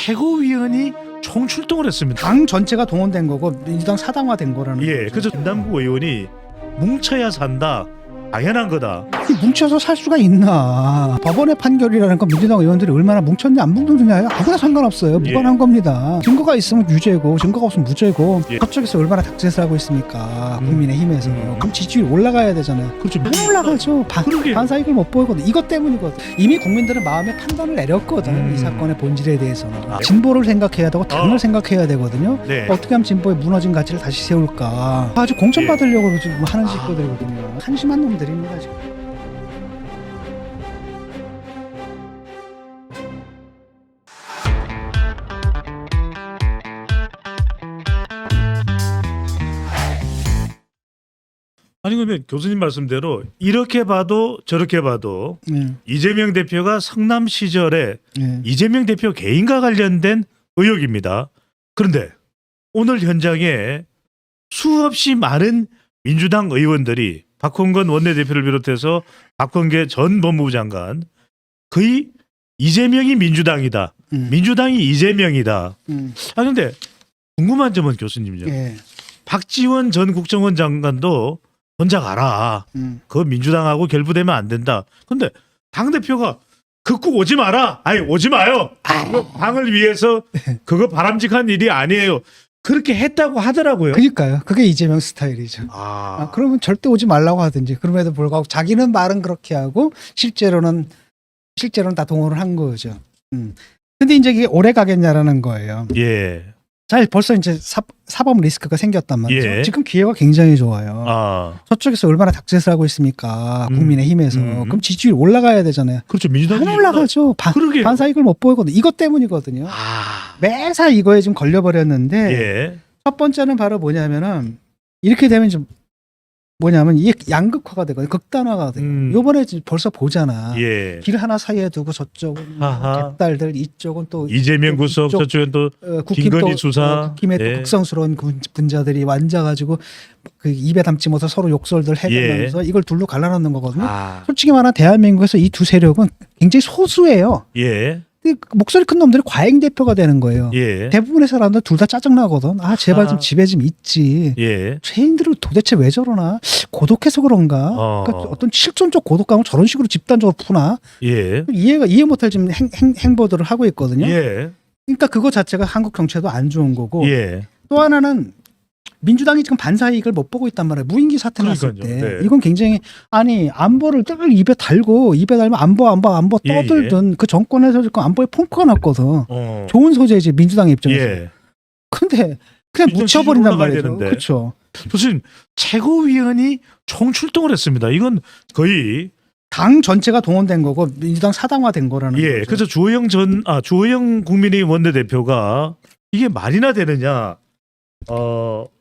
최고위원이 총출동을 했습니다. 당 전체가 동원된 거고 민주당 사당화된 거라는 예, 거죠. 그래서 김남국 의원이 뭉쳐야 산다. 당연한 거다. 뭉쳐서 살 수가 있나. 법원의 판결이라는 건 민주당 의원들이 얼마나 뭉쳤냐 안 뭉쳤느냐요 아무나 상관없어요. 무관한 겁니다. 증거가 있으면 유죄고 증거가 없으면 무죄고. 예. 그쪽에서 얼마나 닥짓을 하고 있습니까. 국민의힘에서. 그럼 지지율 올라가야 되잖아요. 그렇죠. 안 올라가죠. 그러게. 반사이익을 못 보이거든. 이것 때문이거든. 이미 국민들은 마음의 판단을 내렸거든. 이 사건의 본질에 대해서는. 아. 진보를 생각해야 되고 당을 생각해야 되거든요. 네. 어떻게 하면 진보의 무너진 가치를 다시 세울까. 아주 공천받으려고 지금 하는 짓거들이거든요. 한심한 놈들입니다 지금. 아니 그러면 교수님 말씀대로 이렇게 봐도 저렇게 봐도 이재명 대표가 성남 시절에 이재명 대표 개인과 관련된 의혹입니다. 그런데 오늘 현장에 수없이 많은 민주당 의원들이 박홍근 원내대표를 비롯해서 박범계 전 법무부 장관 거의 이재명이 민주당이다. 민주당이 이재명이다. 아 근데 궁금한 점은 교수님요. 예. 박지원 전 국정원 장관도 혼자 가라. 그거 민주당하고 결부되면 안 된다. 근데 당대표가 극구 오지 마라. 아니 오지 마요. 그거 당을 위해서 그거 바람직한 일이 아니에요. 그렇게 했다고 하더라고요. 그러니까요. 그게 이재명 스타일이죠. 그러면 절대 오지 말라고 하든지. 그럼에도 불구하고 자기는 말은 그렇게 하고 실제로는 다 동원을 한 거죠. 근데 이제 이게 오래 가겠냐라는 거예요. 예. 자, 벌써 이제 사법 리스크가 생겼단 말이죠. 예. 지금 기회가 굉장히 좋아요. 저쪽에서 얼마나 닥짓을 하고 있습니까? 국민의힘에서. 그럼 지지율 올라가야 되잖아요. 그렇죠. 민주당이 안 올라가죠. 그러게요. 반사이익을 못 보이거든. 이것 때문이거든요. 매사 이거에 지금 걸려버렸는데 예. 첫 번째는 바로 뭐냐면은 이렇게 되면 좀 뭐냐면 이게 양극화가 되거든요. 극단화가 돼요. 요번에 벌써 보잖아. 예. 길 하나 사이에 두고 저쪽은 아하. 객달들 이쪽은 또 이재명 구속 이쪽, 저쪽엔 또 국힘 김건희 또, 수사. 국힘의 예. 또 극성스러운 분자들이 앉아가지고 그 입에 담지 못해 서로 욕설들 해가면서 이걸 둘로 갈라놓는 거거든요. 솔직히 말하면 대한민국에서 이 두 세력은 굉장히 소수예요. 예. 목소리 큰 놈들이 과잉 대표가 되는 거예요. 예. 대부분의 사람들 둘 다 짜증나거든. 아 제발 좀 집에 좀 있지. 예. 죄인들은 도대체 왜 저러나? 고독해서 그런가? 그러니까 어떤 실존적 고독감을 저런 식으로 집단적으로 푸나? 예. 이해 못할 지금 행보들을 하고 있거든요. 예. 그러니까 그거 자체가 한국 정치에도 안 좋은 거고. 예. 또 하나는 민주당이 지금 반사이익을 못 보고 있단 말이에요. 무인기 사태 났을 때. 그러니까요. 네. 이건 굉장히 아니 안보를 늘 입에 달면 안보 떠들던 그 정권에서 지금 안보에 펑크가 났거든. 좋은 소재지 민주당 입장에서. 예. 근데 그냥 민주당 묻혀버린단 지지율 말이죠. 올라가야 되는데. 그렇죠. 교수님 최고위원이 총출동을 했습니다. 이건 거의 당 전체가 동원된 거고 민주당 사당화된 거라는 예. 거죠. 그래서 주호영 국민의힘 원내대표가 이게 말이나 되느냐?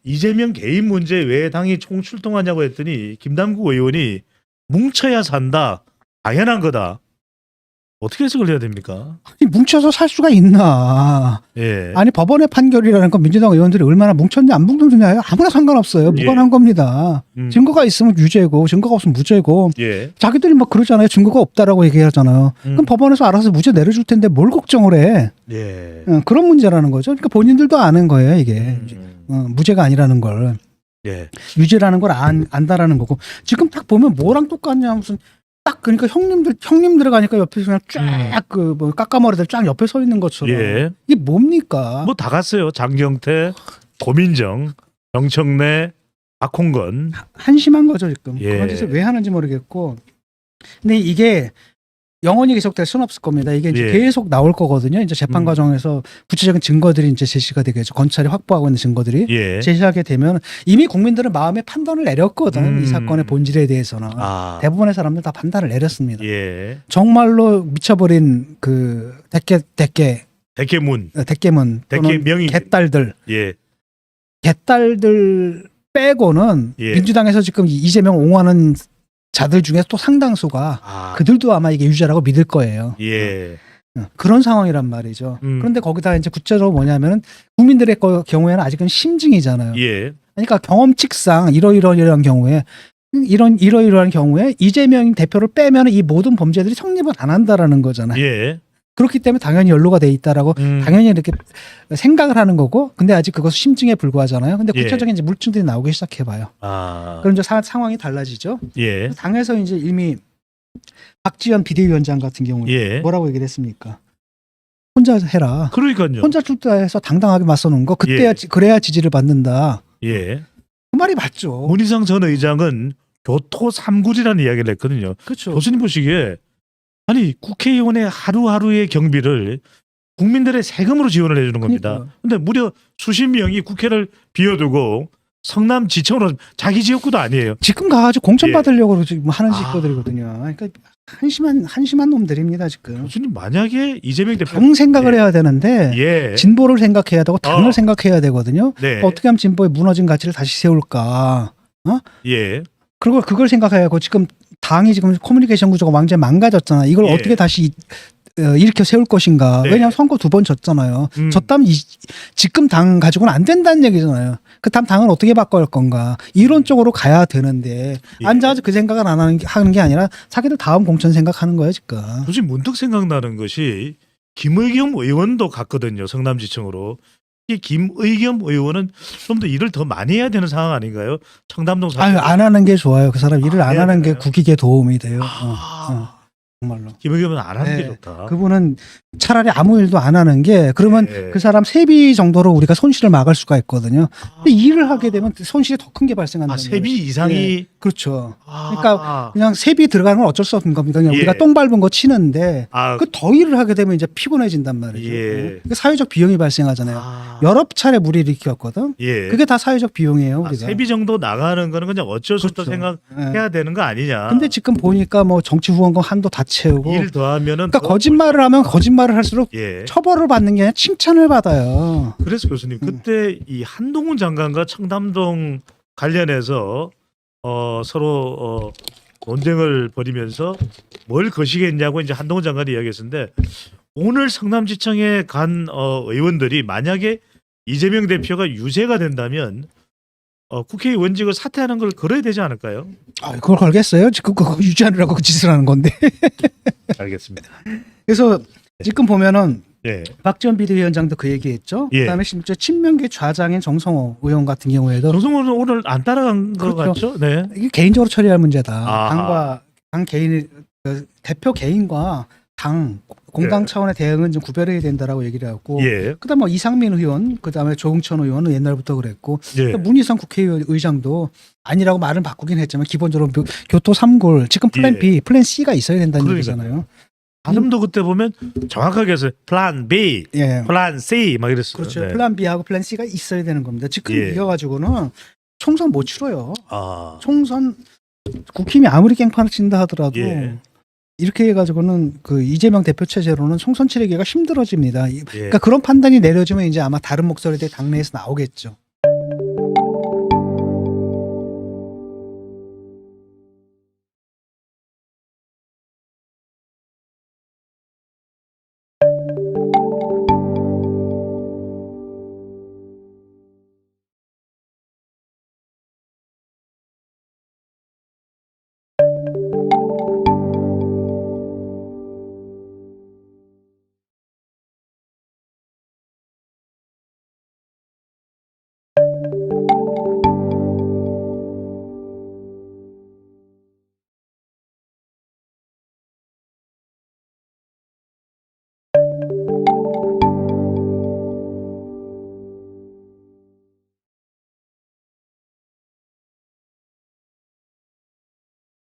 이재명 개인 문제 왜 당이 총출동하냐고 했더니 김남국 의원이 뭉쳐야 산다. 당연한 거다. 어떻게 해석을 해야 됩니까? 아니, 뭉쳐서 살 수가 있나. 예. 아니 법원의 판결이라는 건 민주당 의원들이 얼마나 뭉쳤냐 안 뭉쳤느냐요 아무나 상관없어요. 무관한 겁니다. 증거가 있으면 유죄고 증거가 없으면 무죄고. 예. 자기들이 막 그러잖아요. 증거가 없다라고 얘기하잖아요. 그럼 법원에서 알아서 무죄 내려줄 텐데 뭘 걱정을 해. 예. 그런 문제라는 거죠. 그러니까 본인들도 아는 거예요. 이게 무죄가 아니라는 걸. 예. 유죄라는 걸 안다라는 거고. 지금 딱 보면 뭐랑 똑같냐 무슨 딱 그러니까 형님 들어가니까 옆에서 그냥 쫙 그 뭐 깎아머리들 쫙 옆에 서 있는 것처럼. 예. 이게 뭡니까? 뭐 다 갔어요. 장경태, 고민정, 정청래, 박홍근. 한심한 거죠 지금. 예. 그런 짓을 왜 하는지 모르겠고. 근데 이게 영원히 계속될 수는 없을 겁니다. 이게 이제 예. 계속 나올 거거든요. 이제 재판 과정에서 구체적인 증거들이 이제 제시가 되겠죠. 검찰이 확보하고 있는 증거들이 예. 제시하게 되면 이미 국민들은 마음의 판단을 내렸거든. 이 사건의 본질에 대해서는 대부분의 사람들 다 판단을 내렸습니다. 예. 정말로 미쳐버린 그 대개문. 대깨문 또는 대깨명이. 개딸들 예. 빼고는 예. 민주당에서 지금 이재명 옹호하는 자들 중에 또 상당수가 그들도 아마 이게 유죄라고 믿을 거예요. 예. 그런 상황이란 말이죠. 그런데 거기다 이제 구체적으로 뭐냐면은 국민들의 경우에는 아직은 심증이잖아요. 예. 그러니까 경험칙상 이러이러한 경우에 이러이러한 경우에 이재명 대표를 빼면 이 모든 범죄들이 성립을 안 한다라는 거잖아요. 예. 그렇기 때문에 당연히 연루가 돼 있다라고 당연히 이렇게 생각을 하는 거고, 근데 아직 그것은 심증에 불과하잖아요. 근데 예. 구체적인 이제 물증들이 나오기 시작해봐요. 아, 그럼 이제 상황이 달라지죠. 예, 당에서 이제 이미 박지원 비대위원장 같은 경우에 예. 뭐라고 얘기를 했습니까? 혼자 해라. 그러니까요. 혼자 출두해서 당당하게 맞서는 거. 그때야 예. 그래야 지지를 받는다. 예. 그 말이 맞죠. 문희상 전 의장은 교토 3굴이라는 이야기를 했거든요. 그렇죠. 교수님 보시기에 아니 국회의원의 하루하루의 경비를 국민들의 세금으로 지원을 해주는 겁니다. 그러니까요. 근데 무려 수십 명이 국회를 비워두고 성남 지청으로 자기 지역구도 아니에요. 지금 가가지고 공천 예. 받으려고 지금 하는 아. 짓거들이거든요. 그러니까 한심한 놈들입니다 지금. 교수님 만약에 이재명 대표 당 생각을 예. 해야 되는데 예. 진보를 생각해야 되고 당을 어. 생각해야 되거든요. 네. 어떻게 하면 진보의 무너진 가치를 다시 세울까? 예. 그리고 그걸 생각해야 하고 지금 당이 지금 커뮤니케이션 구조가 완전히 망가졌잖아. 이걸 예. 어떻게 다시 일으켜 세울 것인가. 네. 왜냐하면 선거 2번 졌잖아요. 음. 졌다면 지금 당 가지고는 안 된다는 얘기잖아요. 그 다음 당을 어떻게 바꿔야 할 건가. 이론적으로 가야 되는데 예. 앉아서 그 생각을 안 하는 게 아니라 자기들 다음 공천 생각하는 거예요 지금. 교수님 문득 생각나는 것이 김의겸 의원도 갔거든요. 성남지청으로. 이 김의겸 의원은 좀 더 일을 더 많이 해야 되는 상황 아닌가요? 청담동 아유, 안 하는 게 좋아요. 그 사람 일을 안 해야 하는 게 되나요? 국익에 도움이 돼요. 아, 정말로. 김의겸은 안 하는 게 네. 좋다. 그분은 차라리 아무 일도 안 하는 게 그러면 네. 그 사람 세비 정도로 우리가 손실을 막을 수가 있거든요. 근데 일을 하게 되면 손실이 더 큰 게 발생한다. 세비 이상이 그렇죠. 아, 그러니까 그냥 세비 들어가는 건 어쩔 수 없는 겁니다. 그냥 예. 우리가 똥 밟은 거 치는데 아, 그 더 일을 하게 되면 이제 피곤해진단 말이죠. 예. 그 사회적 비용이 발생하잖아요. 아, 여러 차례 무리를 일으켰거든. 예. 그게 다 사회적 비용이에요. 아, 우리가. 세비 정도 나가는 거는 그냥 어쩔 수 없다 그렇죠. 생각해야 예. 되는 거 아니냐. 근데 지금 보니까 뭐 정치 후원금 한도 다 채우고. 일 더하면은 그러니까 더 거짓말을 하면 거짓말을 할수록 예. 처벌을 받는 게 아니라 칭찬을 받아요. 그래서 교수님 그때 이 한동훈 장관과 청담동 관련해서 서로 논쟁을 벌이면서 뭘 거시겠냐고 이제 한동훈 장관이 이야기했는데 오늘 성남지청에 간 의원들이 만약에 이재명 대표가 유죄가 된다면 국회의원직을 사퇴하는 걸 걸어야 되지 않을까요? 아, 그걸 걸겠어요? 지금 그거 유지하느라고 그 짓을 하는 건데. 알겠습니다. 그래서 지금 보면은 네. 박지원 비대위원장도 그 얘기했죠. 예. 그다음에 심지어 친명계 좌장인 정성호 의원 같은 경우에도 정성호는 오늘 안 따라간 것 그렇죠. 같죠? 네. 이게 개인적으로 처리할 문제다. 아. 당 개인 대표 개인과 당 공당 예. 차원의 대응은 좀 구별해야 된다라고 얘기를 하고. 예. 그다음 뭐 이상민 의원, 그다음에 조응천 의원은 옛날부터 그랬고 예. 문희상 국회의장도 아니라고 말은 바꾸긴 했지만 기본적으로 교토 3골 지금 플랜 예. B, 플랜 C가 있어야 된다는 그러니까요. 얘기잖아요. 발음도 그때 보면 정확하게 해서 플랜 B, 예. 플랜 C 막 이랬어요. 그렇죠. 네. 플랜 B하고 플랜 C가 있어야 되는 겁니다. 지금 예. 이겨가지고는 총선 못 치러요. 아. 총선 국힘이 아무리 깽판을 친다 하더라도 예. 이렇게 해가지고는 그 이재명 대표 체제로는 총선 치르기가 힘들어집니다. 예. 그러니까 그런 판단이 내려지면 이제 아마 다른 목소리들이 당내에서 나오겠죠.